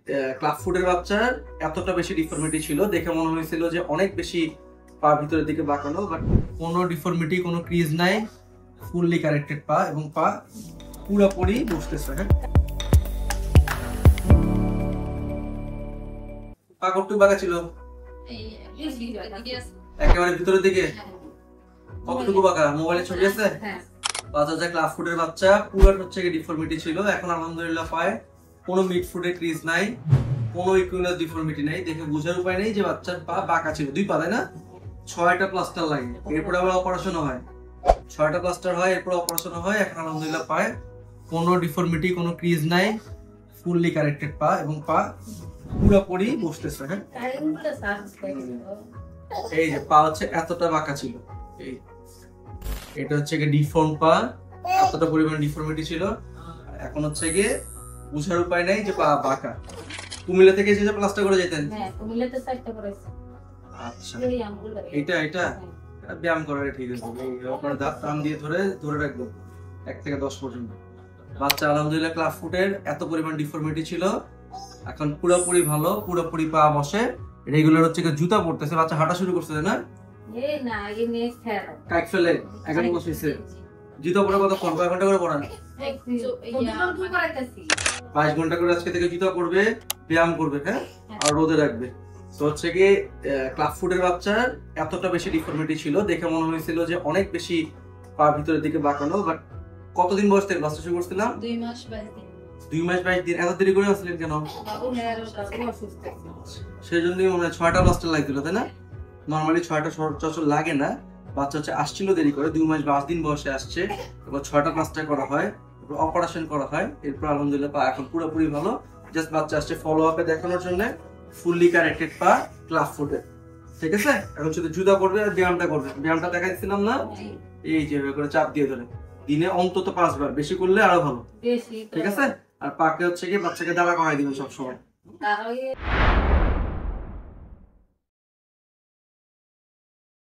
Club ফুডের বাচ্চার এতটা বেশি ডিফর্মিটি ছিল, দেখে মনে হয়েছিল যে অনেক বেশি পা ভিতরের দিকে বাঁকানো, বাট কোনো ডিফর্মিটি, কোনো ক্রিজ নাই, ফুললি কারেক্টেড পা এবং পা পুরোপুরি বসতেছে। হ্যাঁ, পা কতটুকু বাঁকা ছিল? একেবারে ভিতরের দিকে। কতটুকু বাঁকা? মোবাইলে ছবি আছে? বাচ্চা ক্লাব ফুডের বাচ্চা পুরো হচ্ছে ডিফর্মিটি ছিল, এখন আলহামদুলিল্লাহ পায় কোনো মিড ফুডের ক্রিজ নাই, কোনো ইকুইনাল ডিফর্মিটি নাই, দেখে বোঝার উপায় নেই যে বাচ্চার পা বাঁকা ছিল। 2 পা, তাই না? 6টা প্লাস্টার লাগে, এরপরে আবার অপারেশন হয়, 6টা প্লাস্টার হয়, এরপর অপারেশন হয়। এখন আলহামদুলিল্লাহ পায় কোনো ডিফর্মিটি, কোনো ক্রিজ নাই, ফুললি কারেক্টেড পা এবং পা পুরোপুরি বসতেছে। হ্যাঁ, এই যে পা হচ্ছে এতটা বাঁকা ছিল, এই এটা হচ্ছে গিয়ে ডিফর্ম পা, এতটা পরিমাণ ডিফর্মিটি ছিল। এখন হচ্ছে গিয়ে বুঝার উপায় নাই যে পা বাঁকা। কুমিল্লা থেকে এসে প্লাস্টার করে যেতেন? হ্যাঁ, কুমিল্লাতে 4টা করেছে। আচ্ছা, এটা ব্যায়াম করার ঠিক আছে। আপনার দাঁত টান দিয়ে ধরে রাখবো 1 থেকে 10 পর্যন্ত। বাচ্চা আলহামদুলিল্লাহ ক্লাব ফুটের এত পরিমাণ ডিফর্মিটি ছিল, এখন পুরোপুরি ভালো, পুরোপুরি পা বসে। রেগুলার হচ্ছে জুতা পরতেছে, বাচ্চা হাঁটা শুরু করছে না? এই না, এই নে ফের কাইক ফেলে 11 বছর হইছে। জুতা পরে কতক্ষণ, কয় ঘন্টা করে পড়ান? 22 ঘন্টা করে আজকে থেকে জুতা পরবে, ব্যায়াম করবে। হ্যাঁ, আর রোদে রাখবে। তো হচ্ছে কি ক্লাব ফুডের বাচ্চার এতটা বেশি ডিফর্মিটি ছিল, দেখে মনে হয়েছিল যে অনেক বেশি পা ভিতরের দিকে বাঁকানো, বাট কতদিন বয়স থেকে ক্লাস শুরু করছিলাম? 2 মাস 22 দিন। 2 মাস 22 দিন। এত দেরি করে আসলেন কেন? বাবু অসুস্থ। সেই জন্যই মনে হয় 6টা প্লাস্টার লাগছিল, তাই না? নর্মালি 6টা চচল লাগে না, বাচ্চা হচ্ছে আসছিল দেরি করে, 2 মাস 22 দিন বয়সে আসছে, এবার 6টা প্লাস্টার করা হয়, এরপর অপারেশন করা হয়, এরপর আলহামদুলিল্লাহ পা এখন পুরোপুরি ভালো। জাস্ট বাচ্চা আসছে ফলো আপে দেখানোর জন্য, ফুললি কারেক্টেড পা ক্লাব ফুটে। ঠিক আছে, এখন শুধু জুতা পরবে আর ব্যায়ামটা করবে। ব্যায়ামটা দেখাইছিলাম না, এই যে করে চাপ দিয়ে ধরে দিনে অন্তত 5 বার, বেশি করলে আরো ভালো। ঠিক আছে, আর পাকে হচ্ছে কি বাচ্চাকে দাঁড়া করাই দিবেন সবসময়।